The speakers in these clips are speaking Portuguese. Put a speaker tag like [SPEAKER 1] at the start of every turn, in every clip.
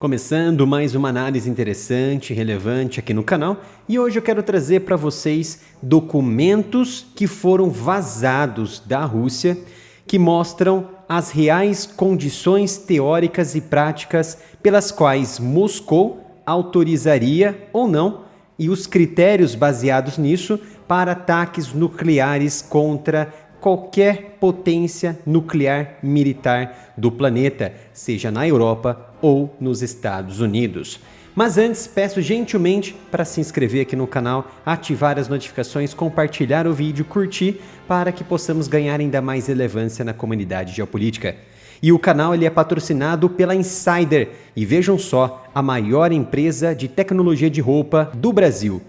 [SPEAKER 1] Começando mais uma análise interessante e relevante aqui no canal, e hoje eu quero trazer para vocês documentos que foram vazados da Rússia que mostram as reais condições teóricas e práticas pelas quais Moscou autorizaria ou não e os critérios baseados nisso para ataques nucleares contra qualquer potência nuclear militar do planeta, seja na Europa ou nos Estados Unidos. Mas antes, peço gentilmente para se inscrever aqui no canal, ativar as notificações, compartilhar o vídeo, curtir, para que possamos ganhar ainda mais relevância na comunidade geopolítica. E o canal ele é patrocinado pela Insider, e vejam só, a maior empresa de tecnologia de roupa do Brasil.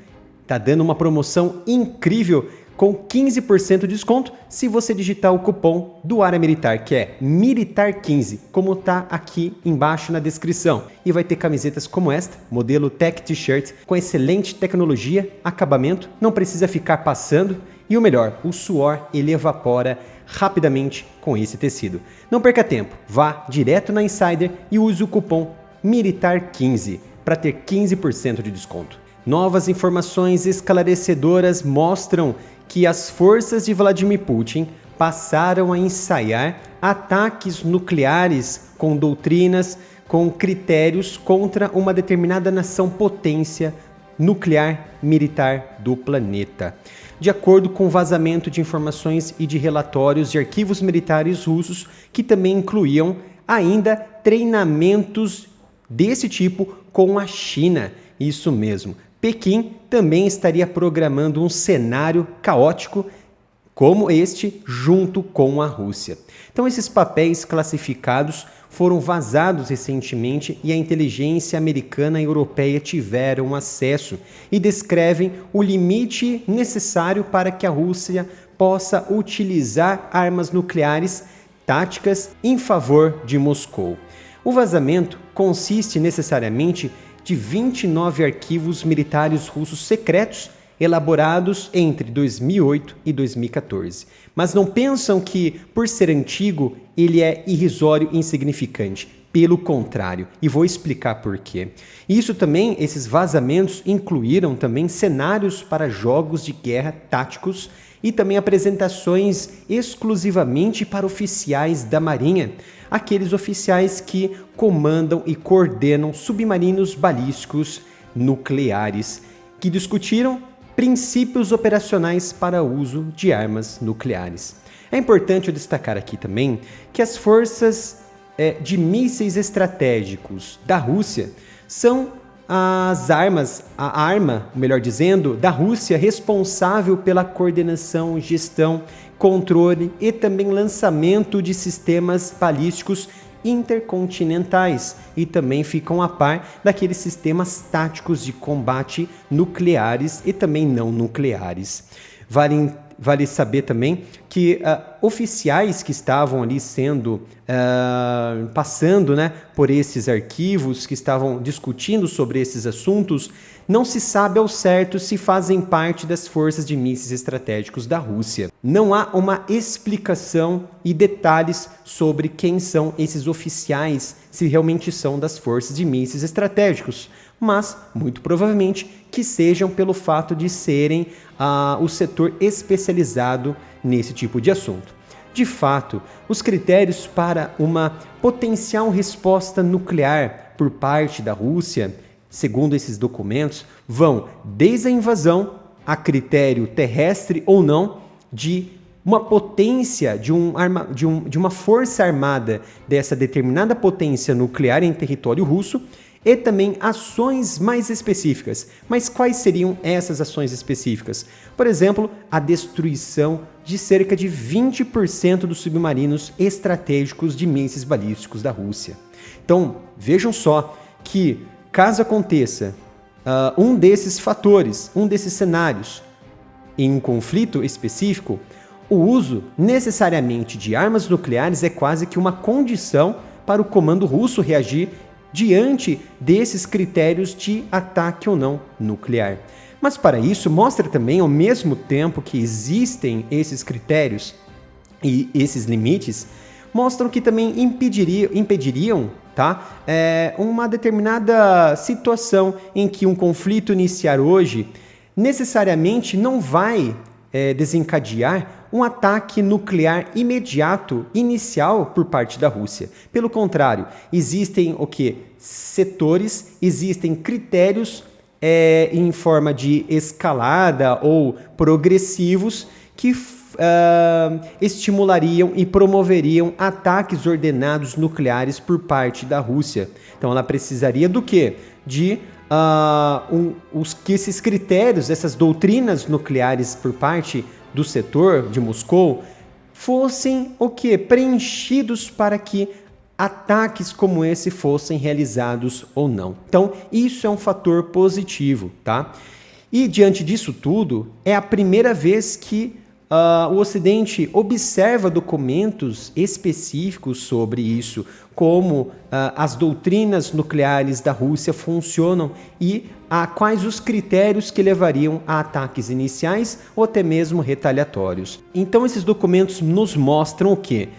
[SPEAKER 1] Tá dando uma promoção incrível com 15% de desconto se você digitar o cupom do Área Militar, que é Militar15, como tá aqui embaixo na descrição. E vai ter camisetas como esta, modelo Tech T-shirt, com excelente tecnologia, acabamento, não precisa ficar passando, e o melhor, o suor ele evapora rapidamente com esse tecido. Não perca tempo, vá direto na Insider e use o cupom Militar15 para ter 15% de desconto. Novas informações esclarecedoras mostram que as forças de Vladimir Putin passaram a ensaiar ataques nucleares com doutrinas, com critérios contra uma determinada nação potência nuclear militar do planeta. De acordo com o vazamento de informações e de relatórios de arquivos militares russos, que também incluíam ainda treinamentos desse tipo com a China. Isso mesmo. Pequim também estaria programando um cenário caótico como este junto com a Rússia. Então esses papéis classificados foram vazados recentemente e a inteligência americana e europeia tiveram acesso e descrevem o limite necessário para que a Rússia possa utilizar armas nucleares táticas em favor de Moscou. O vazamento consiste necessariamente de 29 arquivos militares russos secretos elaborados entre 2008 e 2014. Mas não pensam que, por ser antigo, ele é irrisório e insignificante. Pelo contrário, e vou explicar por quê. Isso também, esses vazamentos incluíram também cenários para jogos de guerra táticos e também apresentações exclusivamente para oficiais da Marinha, aqueles oficiais que comandam e coordenam submarinos balísticos nucleares, que discutiram princípios operacionais para o uso de armas nucleares. É importante eu destacar aqui também que as forças de mísseis estratégicos da Rússia são as armas, a arma, melhor dizendo, da Rússia responsável pela coordenação, gestão, controle e também lançamento de sistemas balísticos intercontinentais e também ficam a par daqueles sistemas táticos de combate nucleares e também não nucleares. Vale saber também que oficiais que estavam ali passando por esses arquivos, que estavam discutindo sobre esses assuntos, não se sabe ao certo se fazem parte das forças de mísseis estratégicos da Rússia. Não há uma explicação e detalhes sobre quem são esses oficiais, se realmente são das forças de mísseis estratégicos, mas muito provavelmente que sejam pelo fato de serem o setor especializado nesse tipo de assunto. De fato, os critérios para uma potencial resposta nuclear por parte da Rússia, segundo esses documentos, vão desde a invasão a critério terrestre ou não de uma potência, de uma força armada dessa determinada potência nuclear em território russo, e também ações mais específicas. Mas quais seriam essas ações específicas? Por exemplo, a destruição de cerca de 20% dos submarinos estratégicos de mísseis balísticos da Rússia. Então, vejam só que, caso aconteça um desses fatores, um desses cenários, em um conflito específico, o uso necessariamente de armas nucleares é quase que uma condição para o comando russo reagir diante desses critérios de ataque ou não nuclear. Mas para isso, mostra também, ao mesmo tempo que existem esses critérios e esses limites, mostram que também impediriam tá? Uma determinada situação em que um conflito iniciar hoje necessariamente não vai desencadear um ataque nuclear imediato, inicial, por parte da Rússia. Pelo contrário, existem o quê? Setores, existem critérios em forma de escalada ou progressivos que estimulariam e promoveriam ataques ordenados nucleares por parte da Rússia. Então ela precisaria do quê? De que esses critérios, essas doutrinas nucleares por parte do setor de Moscou fossem o quê? Preenchidos para que ataques como esse fossem realizados ou não. Então, isso é um fator positivo, tá? E diante disso tudo, é a primeira vez que o Ocidente observa documentos específicos sobre isso, como as doutrinas nucleares da Rússia funcionam e quais os critérios que levariam a ataques iniciais ou até mesmo retaliatórios. Então esses documentos nos mostram o quê?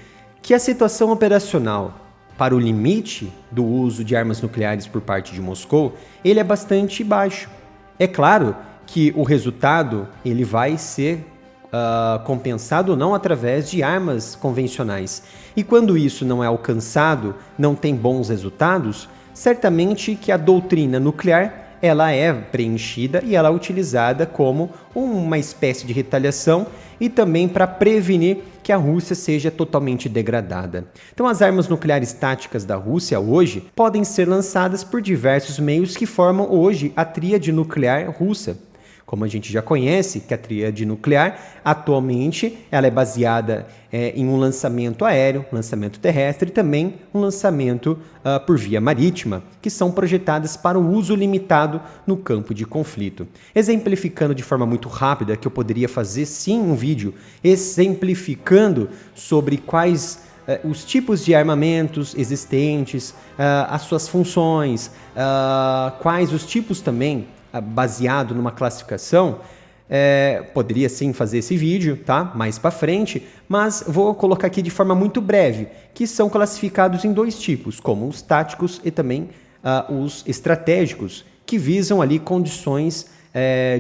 [SPEAKER 1] Que a situação operacional para o limite do uso de armas nucleares por parte de Moscou, ele é bastante baixo. É claro que o resultado ele vai ser compensado ou não através de armas convencionais. E quando isso não é alcançado, não tem bons resultados, certamente que a doutrina nuclear ela é preenchida e ela é utilizada como uma espécie de retaliação e também para prevenir que a Rússia seja totalmente degradada. Então as armas nucleares táticas da Rússia hoje podem ser lançadas por diversos meios que formam hoje a tríade nuclear russa. Como a gente já conhece, que a tríade nuclear, atualmente, ela é baseada em um lançamento aéreo, lançamento terrestre e também um lançamento por via marítima, que são projetadas para o uso limitado no campo de conflito. Exemplificando de forma muito rápida, que eu poderia fazer sim um vídeo exemplificando sobre quais os tipos de armamentos existentes, as suas funções, quais os tipos também baseado numa classificação, poderia sim fazer esse vídeo, tá? Mais para frente, mas vou colocar aqui de forma muito breve, que são classificados em dois tipos, como os táticos e também os estratégicos, que visam ali condições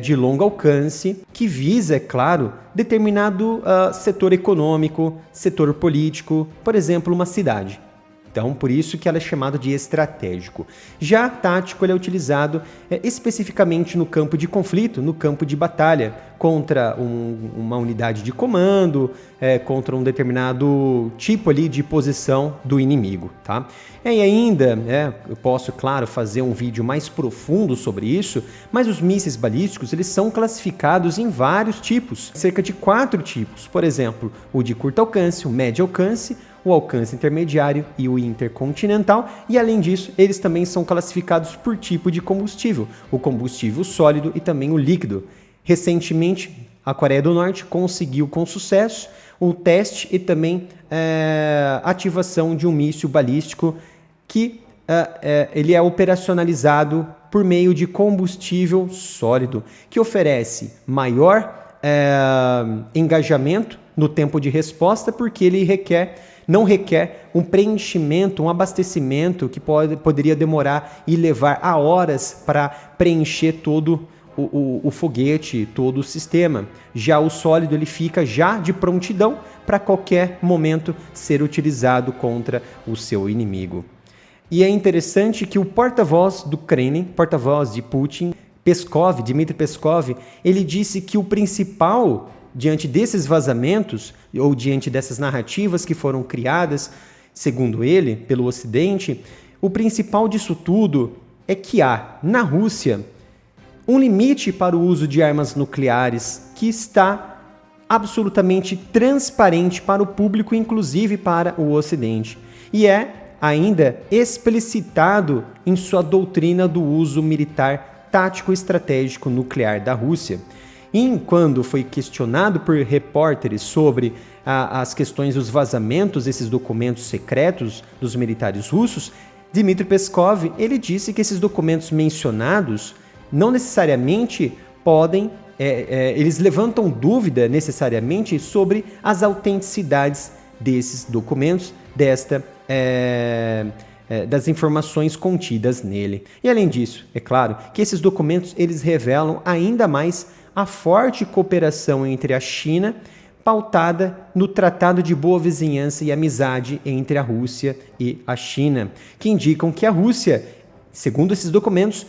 [SPEAKER 1] de longo alcance, que visa, é claro, determinado setor econômico, setor político, por exemplo, uma cidade. Então, por isso que ela é chamada de estratégico. Já tático ele é utilizado especificamente no campo de conflito, no campo de batalha, contra uma unidade de comando, contra um determinado tipo ali de posição do inimigo, tá? E ainda, eu posso, claro, fazer um vídeo mais profundo sobre isso, mas os mísseis balísticos, eles são classificados em vários tipos, cerca de 4 tipos. Por exemplo, o de curto alcance, o médio alcance, o alcance intermediário e o intercontinental, e além disso, eles também são classificados por tipo de combustível, o combustível sólido e também o líquido. Recentemente, a Coreia do Norte conseguiu com sucesso o teste e também ativação de um míssil balístico que ele é operacionalizado por meio de combustível sólido, que oferece maior engajamento no tempo de resposta, porque ele não requer um preenchimento, um abastecimento que poderia demorar e levar a horas para preencher todo o foguete, todo o sistema. Já o sólido ele fica já de prontidão para qualquer momento ser utilizado contra o seu inimigo. E é interessante que o porta-voz do Kremlin, porta-voz de Putin, Dmitry Peskov, ele disse que o principal diante desses vazamentos ou diante dessas narrativas que foram criadas, segundo ele, pelo Ocidente, o principal disso tudo é que há, na Rússia, um limite para o uso de armas nucleares que está absolutamente transparente para o público, inclusive para o Ocidente. E é ainda explicitado em sua doutrina do uso militar tático estratégico nuclear da Rússia. E quando foi questionado por repórteres sobre as questões dos vazamentos desses documentos secretos dos militares russos, Dmitry Peskov ele disse que esses documentos mencionados não necessariamente podem, eles levantam dúvida necessariamente sobre as autenticidades desses documentos, das informações contidas nele. E além disso, é claro que esses documentos eles revelam ainda mais a forte cooperação entre a China, pautada no Tratado de Boa Vizinhança e Amizade entre a Rússia e a China, que indicam que a Rússia, segundo esses documentos,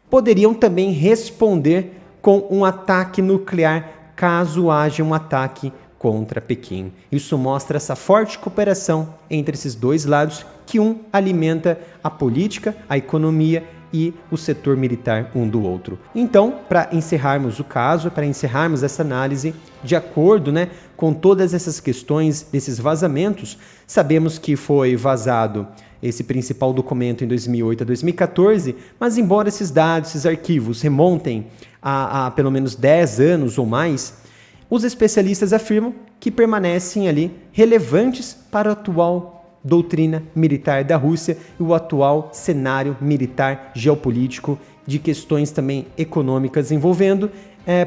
[SPEAKER 1] poderiam também responder com um ataque nuclear caso haja um ataque contra Pequim. Isso mostra essa forte cooperação entre esses dois lados, que um alimenta a política, a economia e o setor militar um do outro. Então, para encerrarmos o caso, para encerrarmos essa análise, de acordo, com todas essas questões desses vazamentos, sabemos que foi vazado esse principal documento em 2008 a 2014, mas embora esses dados, esses arquivos remontem a pelo menos 10 anos ou mais, os especialistas afirmam que permanecem ali relevantes para a atual doutrina militar da Rússia e o atual cenário militar geopolítico de questões também econômicas envolvendo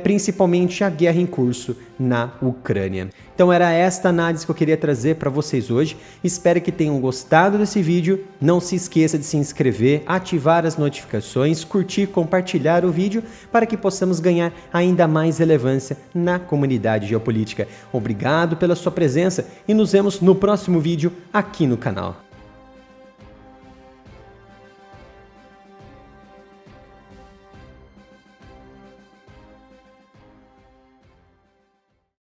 [SPEAKER 1] principalmente a guerra em curso na Ucrânia. Então era esta análise que eu queria trazer para vocês hoje. Espero que tenham gostado desse vídeo. Não se esqueça de se inscrever, ativar as notificações, curtir, compartilhar o vídeo para que possamos ganhar ainda mais relevância na comunidade geopolítica. Obrigado pela sua presença e nos vemos no próximo vídeo aqui no canal.